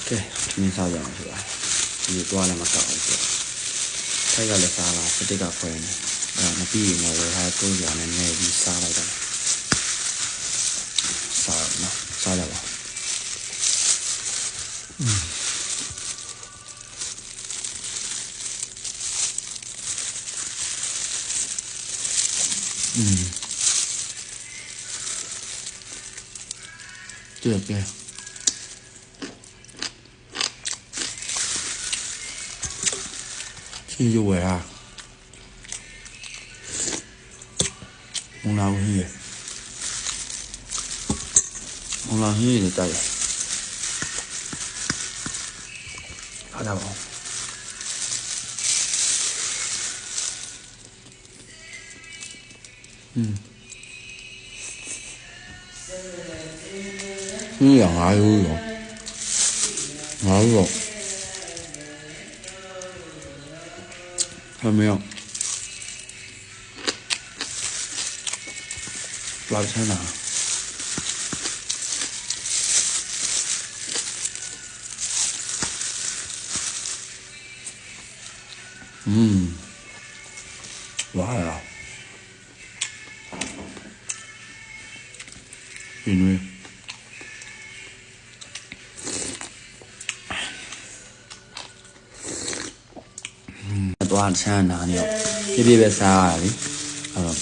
ကဲသမင်းစားကြအောင်ဆိုတာဒီတော့လည်းမကောက်ဘူးဆိုထိုက်ကလည်းစားလာစတစ်ကခွဲနေအဲ့မပြီးရင်တော့ဝယ်ထားတိုးကြနဲ့နေပြီးစားလိုက်တော့စားနော်စားကြပါ对对，这就为啥？红老鱼，红老鱼的带，好家伙！养哪有用？哪有？看到没有？拉菜呢？辣呀！因为。သွားချမ်းနာနေတော့ပြပြပဲစားရလေအဲ့တော့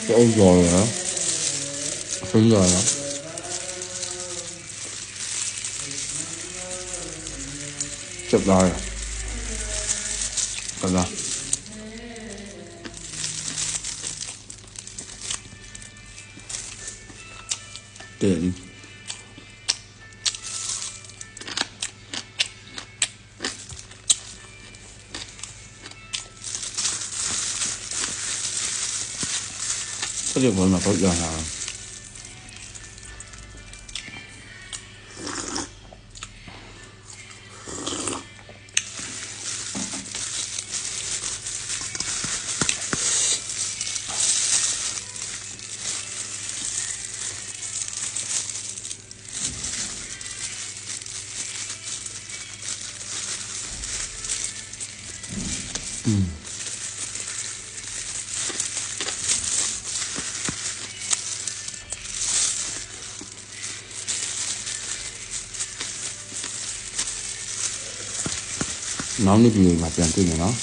တော့ကြော်ရဆင်းရလားချက်လာရကလာတဲ့ 这就闻了都痒痒。နောက်နေ့ပြည်မှာပြန်တွေ့မယ်နော်